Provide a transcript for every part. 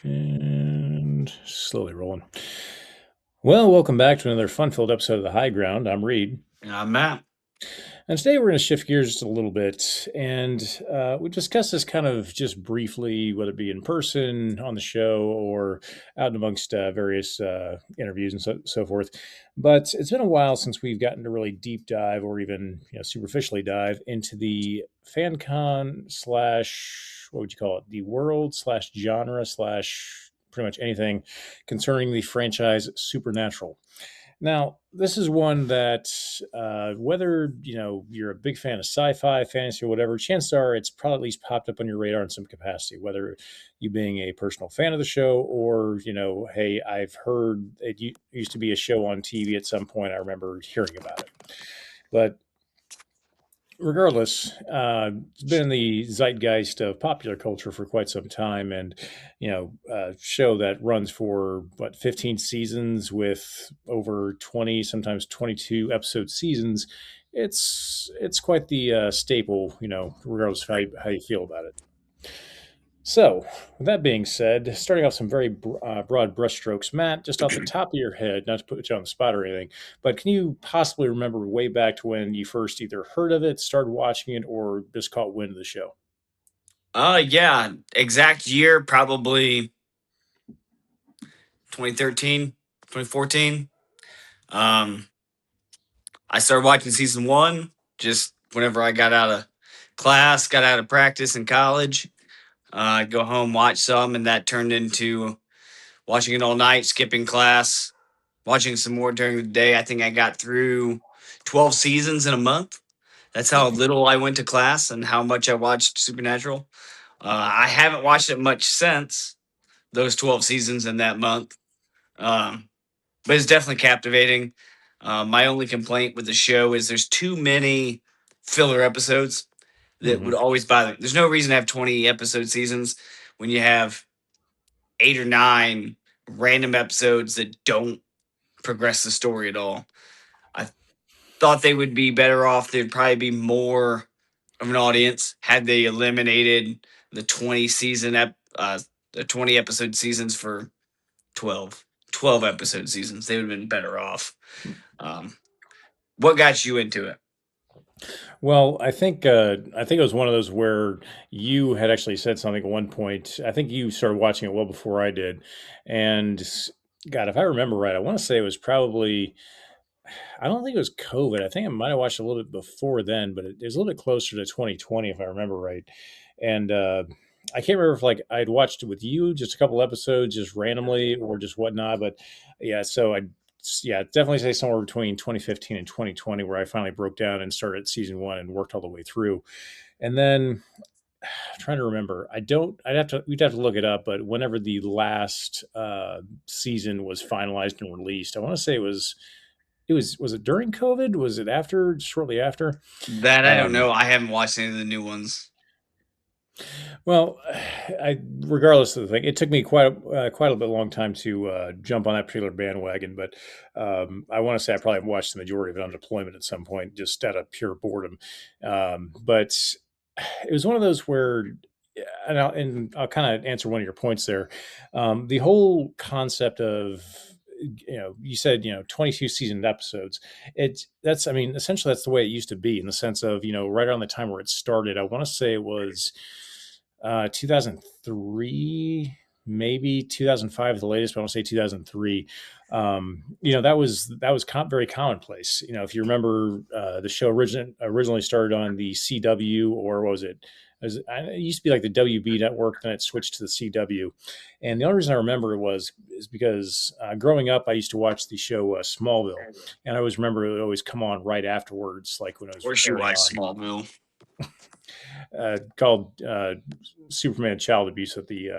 And slowly rolling. Well, welcome back to another fun-filled episode of The High Ground. I'm Reed. And I'm Matt. And today we're going to shift gears just a little bit. And we discussed this kind of just briefly, whether it be in person, on the show, or out amongst various interviews and so forth. But it's been a while since we've gotten to really deep dive or even superficially dive into the FanCon slash, what would you call it? The world slash genre slash pretty much anything concerning the franchise Supernatural. Now, this is one that, whether you're a big fan of sci-fi, fantasy, or whatever, chances are it's probably at least popped up on your radar in some capacity. Whether you being a personal fan of the show, or hey, I've heard it used to be a show on TV at some point. I remember hearing about it, but regardless, it's been in the zeitgeist of popular culture for quite some time, and a show that runs for 15 seasons with over 20, sometimes 22 episode seasons. It's quite the staple, regardless of how you feel about it. So, with that being said, starting off some very broad brushstrokes, Matt, just off the top of your head, not to put you on the spot or anything, but can you possibly remember way back to when you first either heard of it, started watching it, or just caught wind of the show? Yeah, exact year probably 2013, 2014. Um, I started watching season 1 just whenever I got out of class, got out of practice in college. I'd go home, watch some, and that turned into watching it all night, skipping class, watching some more during the day. I think I got through 12 seasons in a month. That's how little I went to class and how much I watched Supernatural. I haven't watched it much since those 12 seasons in that month, um, but it's definitely captivating. My only complaint with the show is there's too many filler episodes that would always bother. There's no reason to have 20 episode seasons when you have 8 or 9 random episodes that don't progress the story at all. I thought they would be better off. There'd probably be more of an audience had they eliminated the 20 episode seasons for 12 episode seasons. They would have been better off. What got you into it? Well, I think it was one of those where you had actually said something at one point. I think you started watching it well before I did, and God, if I remember right, I want to say it was probably. I don't think it was COVID. I think I might have watched a little bit before then, but it was a little bit closer to 2020 if I remember right. And I can't remember if like I'd watched it with you, just a couple episodes, just randomly or just whatnot. But yeah, so yeah, definitely say somewhere between 2015 and 2020 where I finally broke down and started season 1 and worked all the way through. And then I'm trying to remember. We'd have to look it up, but whenever the last season was finalized and released, I want to say was it during COVID? Was it after, shortly after? That I don't Um, know. I haven't watched any of the new ones. well, regardless of the thing, it took me quite a bit long time to jump on that particular bandwagon. But I want to say I probably watched the majority of it on deployment at some point, just out of pure boredom. But it was one of those where, and I'll kind of answer one of your points there. The whole concept of you said 22 seasoned episodes. That's I mean essentially that's the way it used to be, in the sense of right around the time where it started. I want to say it was 2003, maybe 2005 the latest, but I want to say 2003. That was very commonplace. If you remember, the show originally started on the CW, or what was it? It used to be like the WB network, then it switched to the CW. And the only reason I remember is because growing up, I used to watch the show Smallville, and I always remember it would always come on right afterwards, like when it Of was course, you airing watch on, Smallville. called Superman Child Abuse at the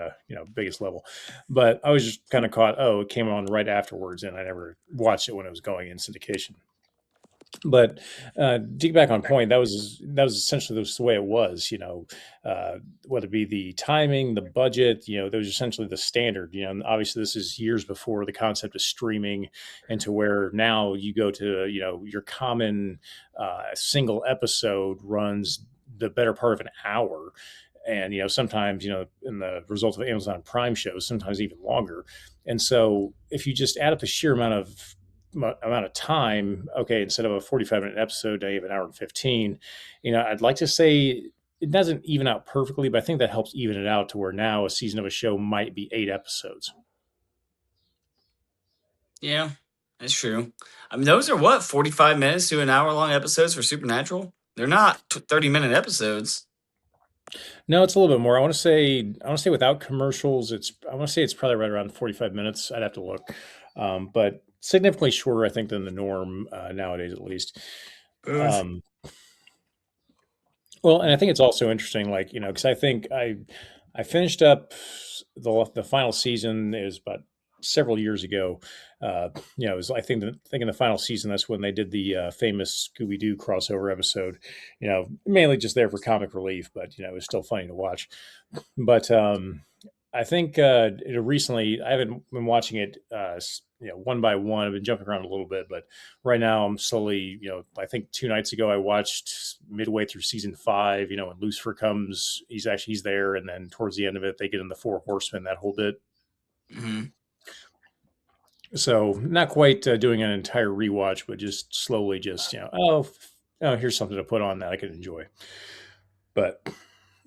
biggest level. But I was just kind of caught. Oh, it came on right afterwards, and I never watched it when it was going in syndication. But to get back on point, that was essentially the way it was. Uh, whether it be the timing, the budget, that was essentially the standard. And obviously, this is years before the concept of streaming, and to where now you go to your common single episode runs the better part of an hour. And sometimes in the result of Amazon Prime shows, sometimes even longer. And so if you just add up the sheer amount of time, okay, instead of a 45-minute episode, now you have an hour and 15. I'd like to say it doesn't even out perfectly, but I think that helps even it out to where now a season of a show might be 8 episodes. Yeah, that's true. I mean, those are what, 45 minutes to an hour long episodes for Supernatural? They're not 30-minute episodes. No, it's a little bit more. I want to say without commercials, I want to say it's probably right around 45 minutes. I'd have to look. But significantly shorter, I think, than the norm nowadays, at least. Ugh. Um, Well, and I think it's also interesting, like, because I think I finished up the final season. It was about several years ago. It was, I think in the final season, that's when they did the famous Scooby Doo crossover episode. Mainly just there for comic relief, but it was still funny to watch. But I think recently I haven't been watching it, one by one. I've been jumping around a little bit, but right now I'm slowly, I think 2 nights ago I watched midway through season 5. When Lucifer comes, he's there, and then towards the end of it, they get in the Four Horsemen, that whole bit. Mhm. So not quite doing an entire rewatch, but just slowly, just oh, here's something to put on that I could enjoy. But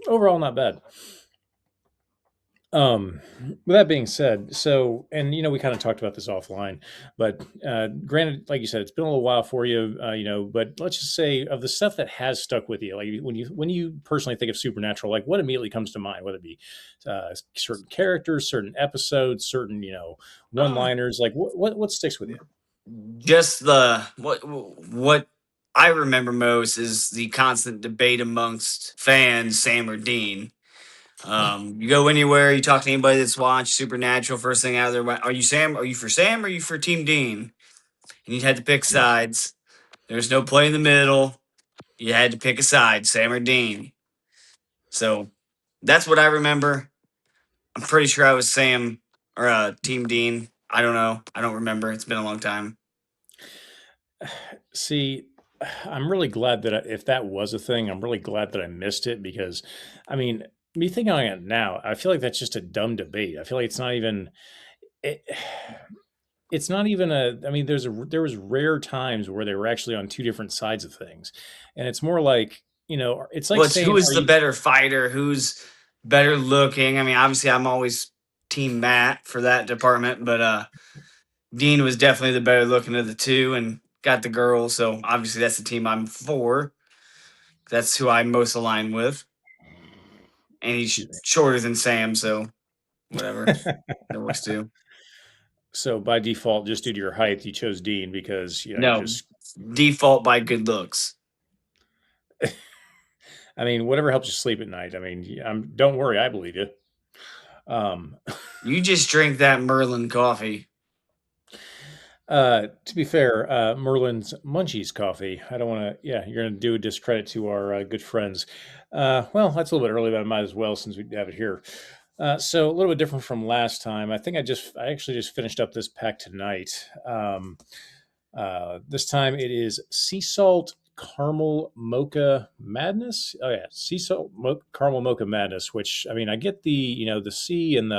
overall, not bad. With that being said, so, and we kind of talked about this offline, but granted, like you said, it's been a little while for you, but let's just say of the stuff that has stuck with you, like when you personally think of Supernatural, like what immediately comes to mind, whether it be certain characters, certain episodes, certain Um, one-liners, like what sticks with you? just the what I remember most is the constant debate amongst fans, Sam or Dean. You go anywhere, you talk to anybody that's watched Supernatural, first thing out of their, are you Sam? Are you for Sam? Or are you for Team Dean? And you had to pick sides. There's no play in the middle. You had to pick a side, Sam or Dean. So that's what I remember. I'm pretty sure I was Sam or Team Dean. I don't know. I don't remember. It's been a long time. See, I'm really glad that if that was a thing, I'm really glad that I missed it because, I mean, me thinking on it now, I feel like that's just a dumb debate. I feel like it's not even. It, it's not even a. I mean, there was rare times where they were actually on two different sides of things, and it's more like it's like Well, it's who saying, is "Are the you?" better fighter? Who's better looking? I mean, obviously, I'm always Team Matt for that department, but Dean was definitely the better looking of the two and got the girl. So obviously, that's the team I'm for. That's who I'm most aligned with. And he's Excuse shorter than Sam, so whatever. me. That works too. So by default, just due to your height, you chose Dean because you're No, just. default by good looks. I mean, whatever helps you sleep at night. I mean, don't worry, I believe you. Um, You just drink that Merlin coffee. To be fair, Merlin's Munchies coffee. I don't want to. Yeah, you're going to do a discredit to our good friends. Well, that's a little bit early, but I might as well since we have it here. So a little bit different from last time. I actually just finished up this pack tonight. This time it is sea salt caramel mocha madness. Oh yeah, caramel mocha madness. Which I mean, I get the sea and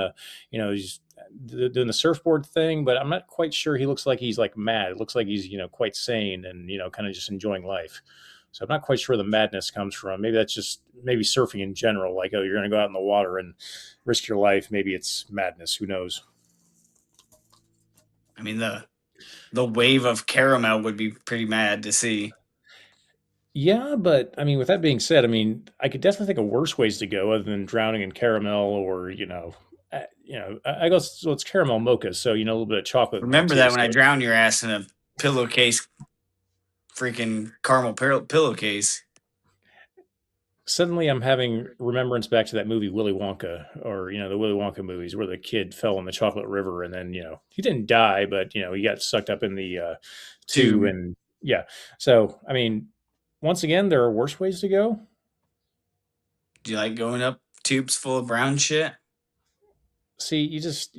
he's doing the surfboard thing, but I'm not quite sure. He looks like he's like mad. It looks like he's quite sane and kind of just enjoying life. So I'm not quite sure where the madness comes from. Maybe that's just maybe surfing in general. Like, oh, you're going to go out in the water and risk your life. Maybe it's madness. Who knows? I mean, the wave of caramel would be pretty mad to see. Yeah, but I mean, with that being said, I mean, I could definitely think of worse ways to go other than drowning in caramel or, I guess so it's caramel mocha, so a little bit of chocolate in there Remember too. that when I So drown your ass in a pillowcase, freaking caramel pillowcase. suddenly I'm having remembrance back to that movie Willy Wonka, or the Willy Wonka movies where the kid fell in the chocolate river and then he didn't die, but he got sucked up in the tube Tube. and Yeah. So, I mean, once again, there are worse ways to go. Do you like going up tubes full of brown shit? See, you just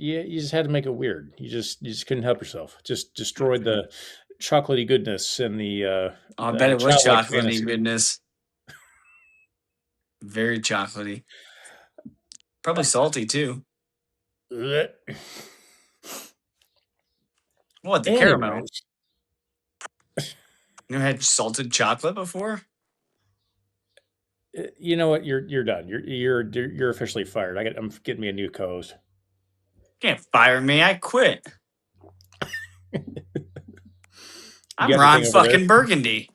had to make it weird. You just couldn't help yourself. Just destroyed the chocolatey goodness and Oh, I bet the it was childlike chocolatey fantasy. goodness. Very chocolatey. Probably salty too. Blech. What, the caramel? Anyways, You never had salted chocolate before? you know what? You're done. You're officially fired. I'm getting me a new co-host. Can't fire me. I quit. You I'm got Ron anything over there? fucking Burgundy.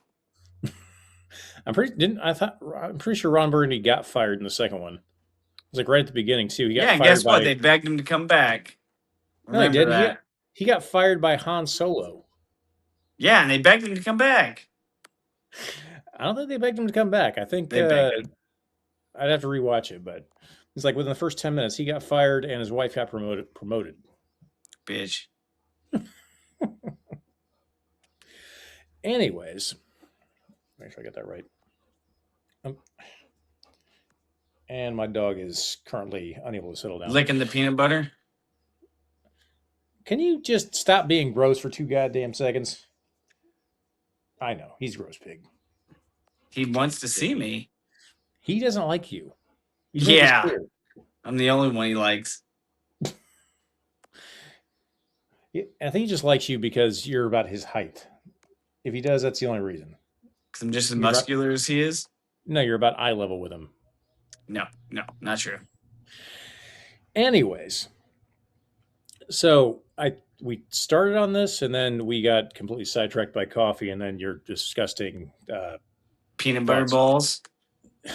I'm pretty sure Ron Burgundy got fired in the second one. It was like right at the beginning too. He got Yeah, and fired guess what? by They begged him to come back. no, he Remember didn't. that. He got fired by Han Solo. Yeah, and they begged him to come back. I don't think they begged him to come back. I think They begged him, I'd have to rewatch it, but it's like within the first 10 minutes, he got fired and his wife got promoted. bitch. Anyways, make sure I get that right. Um, and my dog is currently unable to settle down. Licking the peanut butter. Can you just stop being gross for 2 goddamn seconds? I know he's gross pig. He wants to see me. He doesn't like you. He's made this Yeah, clear. I'm the only one he likes. I think he just likes you because you're about his height. If he does, that's the only reason. Because I'm just as You're about muscular as he is. no, you're about eye level with him. No, no, not true. Anyways, so I we started on this and then we got completely sidetracked by coffee and then your disgusting Peanut butter thoughts. balls.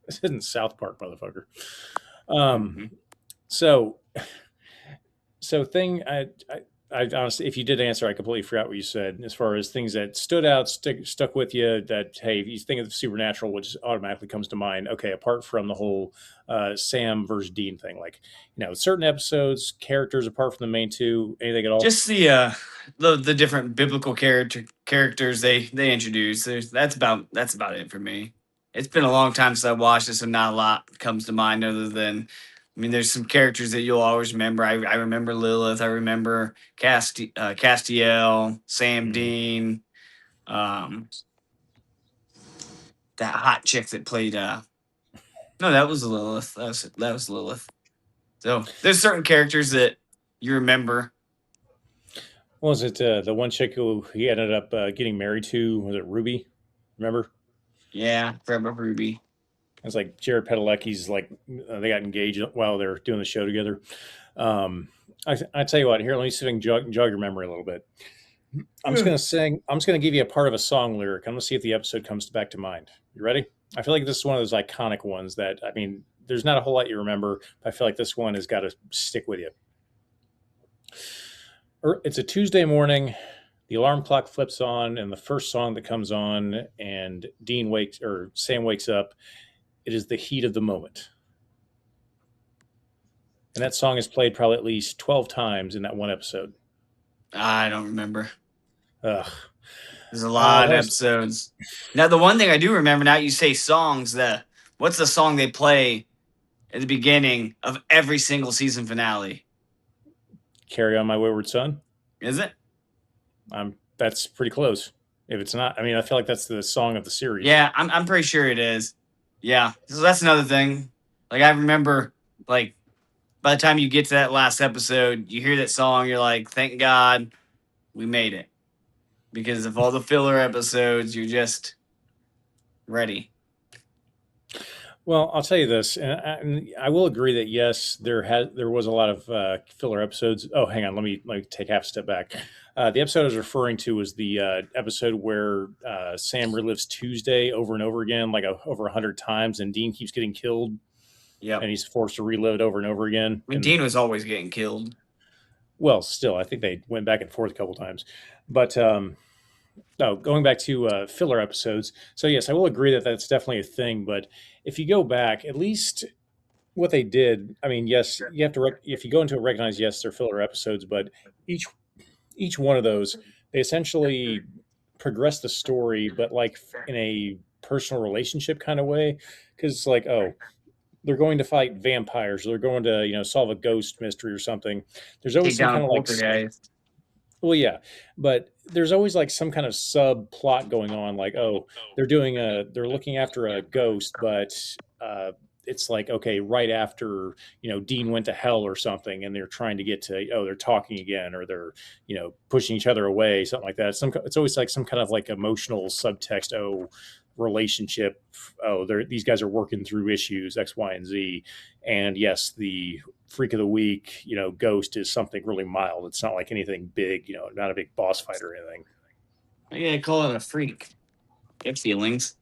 This isn't South Park, motherfucker. Um, Mhm. so so thing I honestly, if you did answer, I completely forgot what you said as far as things that stood out, stuck with you. That hey, if you think of supernatural, which automatically comes to mind. Okay, apart from the whole Sam versus Dean thing, like certain episodes, characters apart from the main two, anything at all. Just the different biblical characters they introduce. That's about it for me. It's been a long time since I watched it, so not a lot comes to mind other than I mean, there's some characters that you'll always remember. I remember Lilith. I remember Castiel, Sam Mhm. Dean, um, that hot chick that played. No, that was Lilith. That was Lilith. So there's certain characters that you remember. What was it the one chick who he ended up getting married to? Was it Ruby? Remember? Yeah, Forever Ruby. It's like Jared Padalecki's like they got engaged while they're doing the show together. Um, I tell you what, here let me see if I can jog your memory a little bit. I'm just gonna sing. I'm just gonna give you a part of a song lyric. I'm gonna see if the episode comes back to mind. You ready? I feel like this is one of those iconic ones that I mean, there's not a whole lot you remember. But I feel like this one has got to stick with you. It's a Tuesday morning. The alarm clock flips on, and the first song that comes on, and Sam wakes up. It is the heat of the moment, and that song is played probably at least 12 times in that one episode. I don't remember. Ugh. There's a lot That of was episodes. Now, the one thing I do remember now, you say songs. What's the song they play at the beginning of every single season finale? "Carry On My Wayward Son." Is it? That's pretty close. If it's not, I mean, I feel like that's the song of the series. Yeah, I'm pretty sure it is. Yeah, so that's another thing. Like I remember, like by the time you get to that last episode, you hear that song, you're like, thank God we made it. Because of all the filler episodes, you're just ready. Well, I'll tell you this, and I will agree that yes, there was a lot of filler episodes. Oh, hang on, let me take half a step back. The episode I was referring to was the episode where Sam relives Tuesday over and over again, like over 100 times, and Dean keeps getting killed, Yep. and he's forced to relive it over and over again. I mean, And Dean was always getting killed. well, still, I think they went back and forth a couple times, but no, going back to filler episodes. So yes, I will agree that that's definitely a thing. But if you go back, at least what they did, I mean, yes, you have to. If you go into it, recognize yes, they're filler episodes, but each each one of those, they essentially. progress the story, but like in a personal relationship kind of way. Because like, oh, they're going to fight vampires, they're going to solve a ghost mystery or something. There's always Take some down a kind of like poltergeist. well, yeah, but there's always like some kind of subplot going on, like, oh, they're looking after a ghost, but uh, it's like, okay, right after Dean went to hell or something, and they're trying to get to, oh, they're talking again, or they're pushing each other away, something like that. It's always like some kind of like emotional subtext. Oh, relationship. Oh, these guys are working through issues X, Y, and Z, and yes, the freak of the week, ghost is something really mild. It's not like anything big, not a big boss fight or anything. Yeah, call it a freak. You have feelings.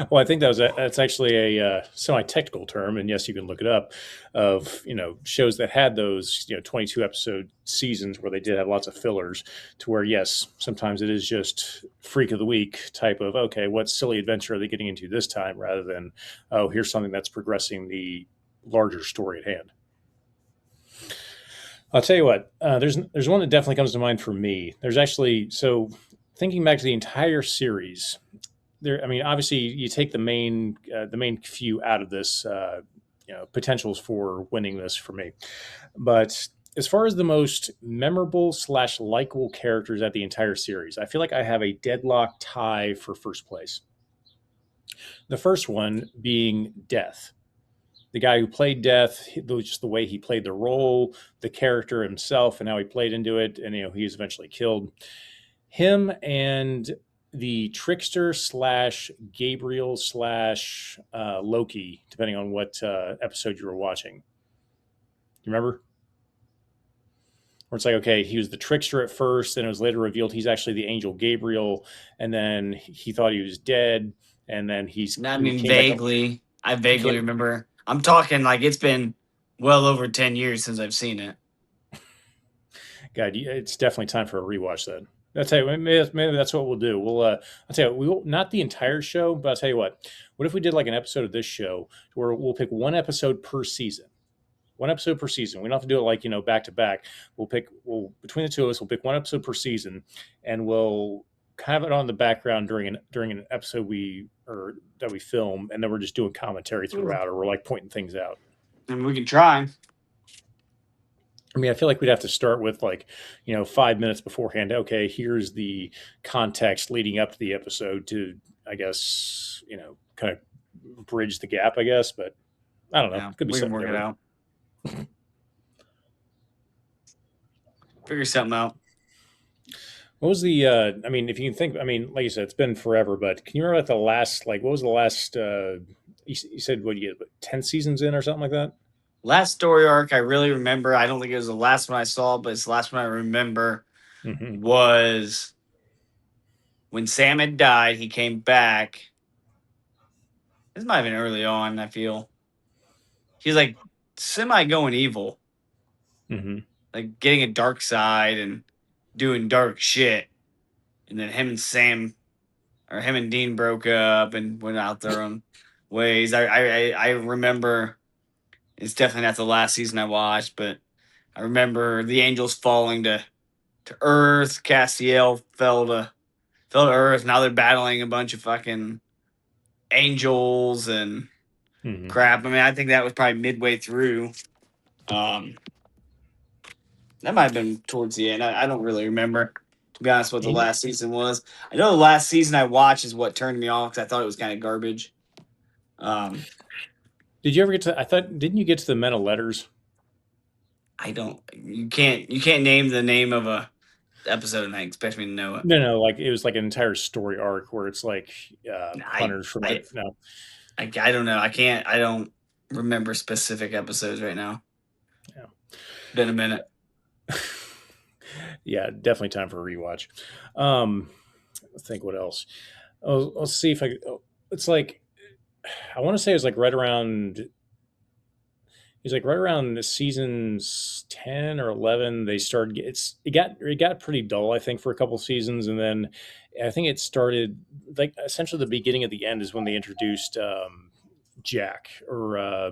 Well, I think that's actually a semi-technical term, and yes, you can look it up. Of shows that had those 22 episode seasons where they did have lots of fillers, to where yes, sometimes it is just freak of the week type of, okay, what silly adventure are they getting into this time, rather than, oh, here's something that's progressing the larger story at hand. I'll tell you what. There's one that definitely comes to mind for me. There's actually, so thinking back to the entire series. There, I mean, obviously, you take the main few out of this, potentials for winning this for me. But as far as the most memorable slash likable characters at the entire series, I feel like I have a deadlock tie for first place. The first one being Death, the guy who played Death, just the way he played the role, the character himself, and how he played into it, and he was eventually killed. Him and the trickster slash Gabriel slash Loki, depending on what episode you were watching. You remember? Where it's like, okay, he was the trickster at first, and it was later revealed he's actually the angel Gabriel, and then he thought he was dead, and then I he mean, came back. vaguely. I He vaguely came. remember. I'm talking like it's been well over 10 years since I've seen it. God, it's definitely time for a rewatch. Then I'll tell you, maybe that's what we'll do. I'll tell you, we will not the entire show, but I'll tell you what if we did like an episode of this show where we'll pick one episode per season, one episode per season. We don't have to do it like back to back. We'll between the two of us, we'll pick one episode per season, and we'll have it on the background during an episode that we film, and then we're just doing commentary throughout, or we're like pointing things out. And we can try. I mean, I feel like we'd have to start with like, 5 minutes beforehand. Okay, here's the context leading up to the episode to, I guess, kind of bridge the gap, I guess. But I don't know. Yeah, Could be we can something work it different. out. Figure something out. What was the? I mean, if you can think, I mean, like you said, it's been forever. But can you remember like the last? Like, what was the last? You said what you get 10 seasons in or something like that. Last story arc I really remember, I don't think it was the last one I saw, but it's the last one I remember Hmm. was when Sam had died, he came back. This might have been early on, I feel. He's like semi going evil, Hmm. like getting a dark side and doing dark shit. And then him and Sam or him and Dean broke up and went out their own ways. I remember it's definitely not the last season I watched, but I remember the angels falling to Earth. Castiel fell to Earth. Now they're battling a bunch of fucking angels and Hmm. crap. I mean, I think that was probably midway through. Um, that might have been towards the end. I don't really remember, to be honest, what the last season was. I know the last season I watched is what turned me off because I thought it was kind of garbage. Um, Did you ever get to? I thought, didn't you get to the Men of Letters? I don't. You can't name the name of a episode and I expect me to know it. No, no, like it was like an entire story arc where it's like I hunters from I it. No, I don't know. I can't. I don't remember specific episodes right now. yeah. Been a minute. Yeah, definitely time for a rewatch. Um, I think what else? I'll see if I. It's like I want to say it was like right around. It was like right around the seasons 10 or 11. They started. It got pretty dull. I think for a couple seasons, and then I think it started like essentially the beginning of the end is when they introduced Jack or uh,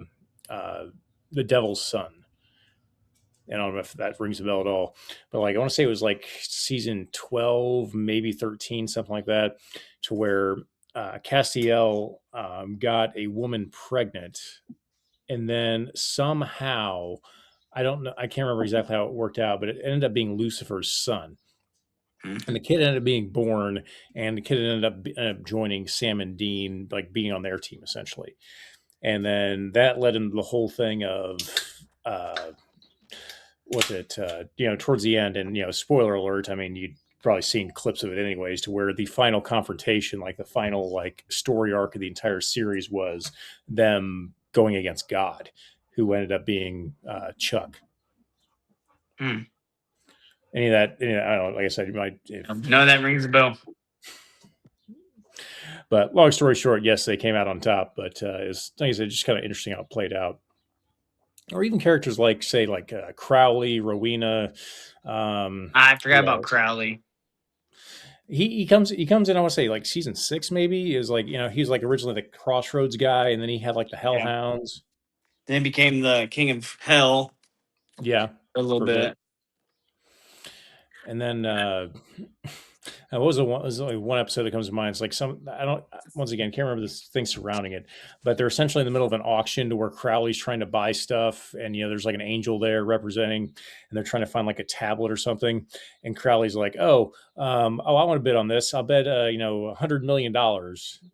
the Devil's Son. And I don't know if that rings a bell at all, but like I want to say it was like season 12, maybe 13, something like that, to where Castiel got a woman pregnant, and then somehow I don't know, I can't remember exactly how it worked out, but it ended up being Lucifer's son. Hmm. And the kid ended up being born, and the kid ended up joining Sam and Dean, like being on their team essentially. And then that led into the whole thing of uh, what's it? Towards the end, and spoiler alert. I mean, you'd probably seen clips of it anyways, to where the final confrontation, like the final like story arc of the entire series, was them going against God, who ended up being Chuck. Hmm. Any of that? I don't know. Like I said, you might. No, that rings a bell. But long story short, yes, they came out on top. But it's like I said, just kind of interesting how it played out. Or even characters like, say, like Crowley, Rowena. I forgot Who about else? Crowley. He comes in. I want to say like season 6, maybe, is like he's like originally the Crossroads guy, and then he had like the Yeah. Hellhounds. Then became the king of hell Yeah, for a little for a bit. bit. And then what was the one? There's only one episode that comes to mind. It's like some I don't once again can't remember the things surrounding it, but they're essentially in the middle of an auction to where Crowley's trying to buy stuff, and there's like an angel there representing, and they're trying to find like a tablet or something, and Crowley's like, I want to bid on this. I'll bet $100 million,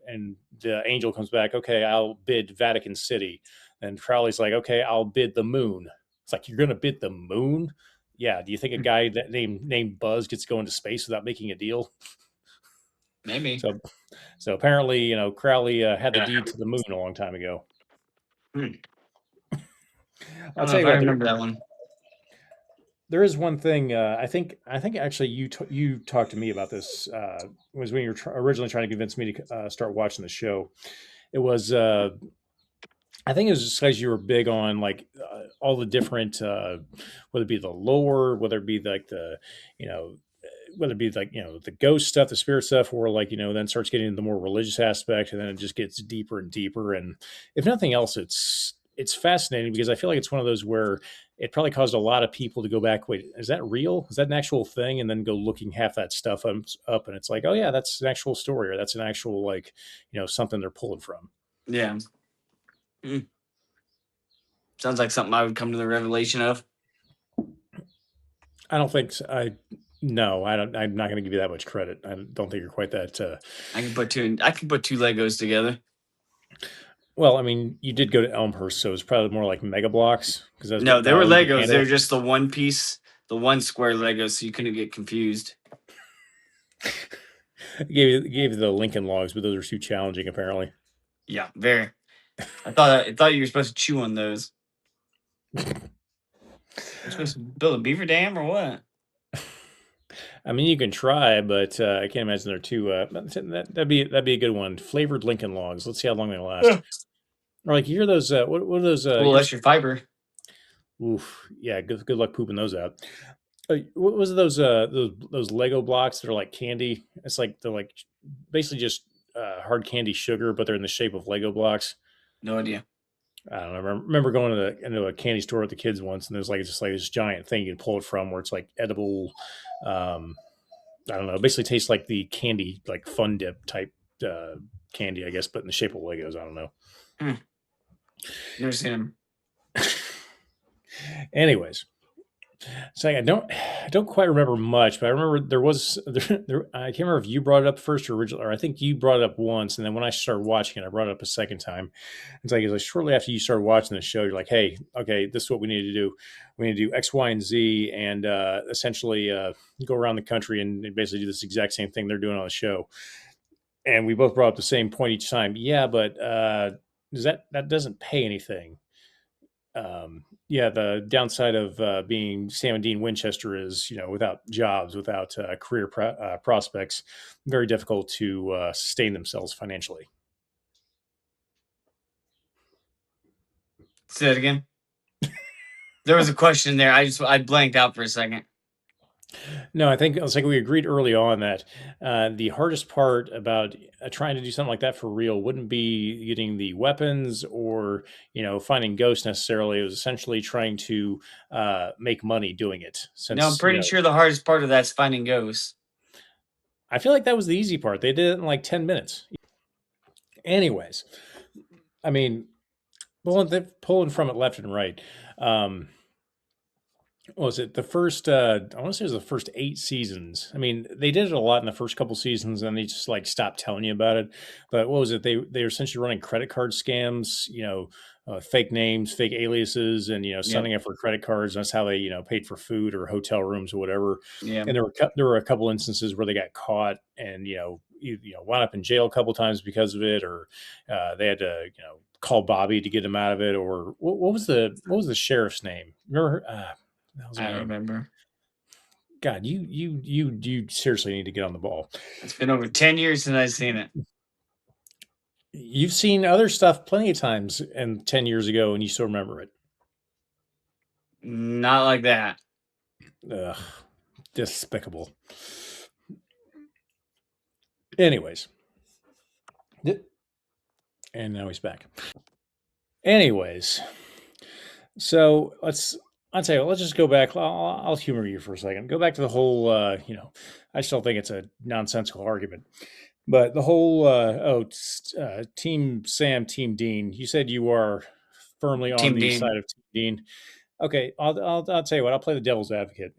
and the angel comes back, okay, I'll bid Vatican City, and Crowley's like, okay, I'll bid the moon. It's like, you're gonna bid the moon? Yeah, do you think a guy that named Buzz gets to go into space without making a deal? Maybe. So, so apparently, Crowley had the Yeah. deed to the moon a long time ago. Hmm. I I'll don't know tell if you I what, remember that one. there is one thing. I think actually you talked to me about this. Was when you were originally trying to convince me to start watching the show. It was I think it was just because you were big on like all the different, whether it be the lore, whether it be like the, you know, whether it be like the ghost stuff, the spirit stuff, or like then starts getting into the more religious aspect, and then it just gets deeper and deeper. And if nothing else, it's fascinating because I feel like it's one of those where it probably caused a lot of people to go back. Wait, is that real? Is that an actual thing? And then go looking half that stuff up, and it's like, oh yeah, that's an actual story, or that's an actual like something they're pulling from. Yeah. Hmm. Sounds like something I would come to the revelation of. I don't think so. No, I don't. I'm not going to give you that much credit. I don't think you're quite that. I can put two Legos together. Well, I mean, you did go to Elmhurst, so it's probably more like Mega Blocks because that's No, what they were Valley you could Legos. They were handle. just the one piece, the one square Legos, so you couldn't get confused. Gave you the Lincoln Logs, but those are too challenging apparently. Yeah, very. I thought you were supposed to chew on those. You're supposed to build a beaver dam or what? I mean, you can try, but I can't imagine they're too. That'd be a good one. Flavored Lincoln Logs. Let's see how long they last. Yeah. Or like you hear those. What are those? A little extra fiber. Oof, yeah. Good luck pooping those out. What was those Lego blocks that are like candy? It's like they're like basically just hard candy sugar, but they're in the shape of Lego blocks. No idea. I don't know. I remember going into a candy store with the kids once, and there's like just like this giant thing you can pull it from, where it's like edible. Um, I don't know. It basically tastes like the candy, like Fun Dip type candy, I guess, but in the shape of Legos. I don't know. Hmm. Never seen them. Anyways, so I don't quite remember much, but I remember there was I can't remember if you brought it up first or original, or I think you brought it up once, and then when I started watching it, I brought it up a second time. It's like shortly after you started watching the show, you're like, hey, okay, this is what we need to do. We need to do X, Y, and Z, and essentially go around the country and basically do this exact same thing they're doing on the show. And we both brought up the same point each time. Yeah, but does that doesn't pay anything? Yeah, the downside of being Sam and Dean Winchester is, without jobs, without career prospects, very difficult to sustain themselves financially. Say that again. There was a question there. I blanked out for a second. No, I think it's like we agreed early on that the hardest part about trying to do something like that for real wouldn't be getting the weapons or finding ghosts necessarily. It was essentially trying to make money doing it. No, I'm Since pretty sure the hardest part of that's finding ghosts. I feel like that was the easy part. They did it in like 10 minutes. Anyways, I mean, pulling from it left and right. Um, what was it the first I want to say it was the first 8 seasons. I mean, they did it a lot in the first couple seasons and they just like stopped telling you about it. But what was it, they were essentially running credit card scams, fake names, fake aliases, and Yep. signing up for credit cards. That's how they paid for food or hotel rooms or whatever. Yeah. And there were a couple instances where they got caught and wound up in jail a couple times because of it, or they had to call Bobby to get him out of it. Or what was the sheriff's name? Remember that was her I don't name. remember. God, you seriously need to get on the ball. It's been over 10 years since I've seen it. You've seen other stuff plenty of times and 10 years ago and you still remember it. Not like that. Ugh, despicable. Anyways, and now he's back. Anyways, so I'll tell you what, let's just go back. I'll humor you for a second. Go back to the whole, I still think it's a nonsensical argument. But the whole Team Sam, Team Dean. You said you are firmly on Team the Dean. side of Team Dean. Okay, I'll tell you what. I'll play the devil's advocate.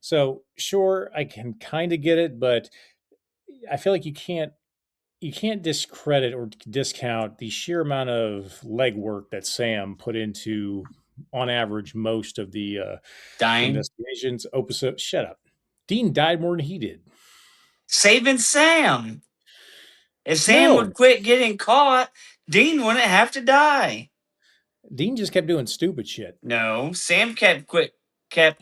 So sure, I can kind of get it, but I feel like you can't discredit or discount the sheer amount of legwork that Sam put into, on average, most of the Dying. investigations. Opus. Shut up. Dean died more than he did. Saving Sam. If Sam would No, quit getting caught, Dean wouldn't have to die. Dean just kept doing stupid shit. No, Sam kept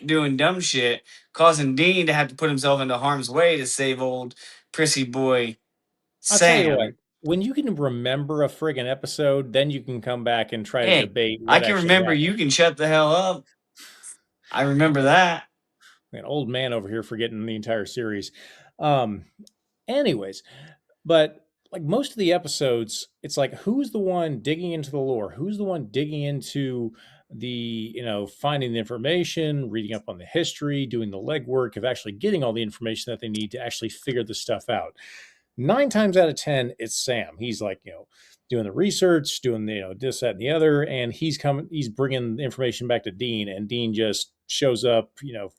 doing dumb shit, causing Dean to have to put himself into harm's way to save old prissy boy I'll tell you what, Sam. when you can remember a friggin' episode, then you can come back and try to Hey, debate I what can actually remember. You happened. can shut the hell up. I remember that. An old man over here forgetting the entire series. Um, anyways, but like most of the episodes, it's like who's the one digging into the lore? Who's the one digging into the, finding the information, reading up on the history, doing the legwork of actually getting all the information that they need to actually figure this stuff out? 9 times out of 10, it's Sam. He's like, doing the research, doing the, this, that, and the other, and he's bringing the information back to Dean, and Dean just shows up,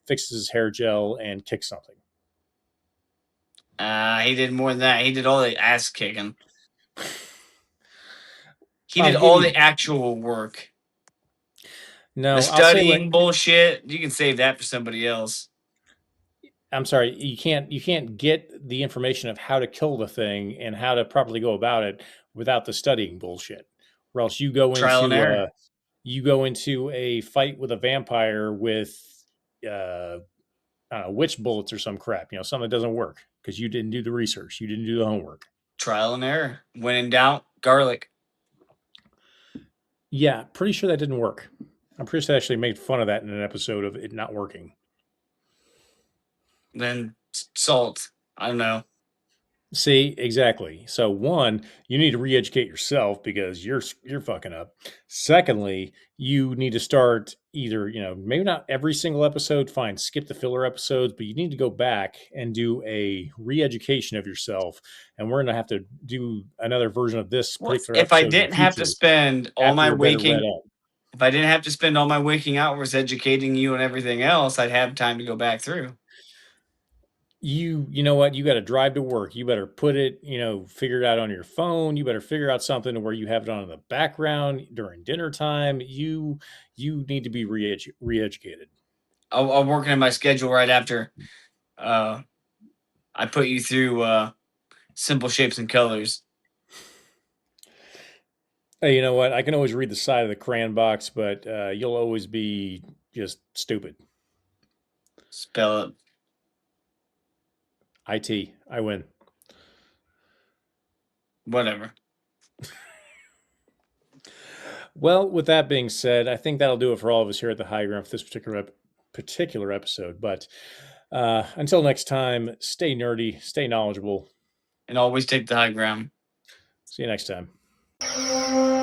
fixes his hair gel and kicks something. He did more than that. He did all the ass kicking. He I'll did give all you the actual work. The no. I'll say what studying bullshit, you can save that for somebody else. I'm sorry. You can't get the information of how to kill the thing and how to properly go about it without the studying bullshit, or else Trial and error. you go into a fight with a vampire with uh, I don't know, witch bullets or some crap, something that doesn't work because you didn't do the research, you didn't do the homework. Trial and error. When in doubt, garlic. Yeah, pretty sure that didn't work. I'm pretty sure they actually made fun of that in an episode of it not working. Then salt. I don't know. See, exactly. So one, you need to re-educate yourself because you're fucking up. Secondly, you need to start either, maybe not every single episode, fine, skip the filler episodes, but you need to go back and do a re-education of yourself. And we're gonna have to do another version of this Well, particular episode in the future after you're better read up. if I didn't have to spend all my waking hours educating you and everything else, I'd have time to go back through. You know what, you got to drive to work, you better put it, figure it out on your phone, you better figure out something to where you have it on in the background during dinner time. You need to be re-educated. I'm working on my schedule right after uh, I put you through simple shapes and colors. Hey, you know what, I can always read the side of the crayon box, but you'll always be just stupid. Spell it. I win. Whatever. Well, with that being said, I think that'll do it for all of us here at the High Ground for this particular episode. But until next time, stay nerdy, stay knowledgeable. And always take the high ground. See you next time.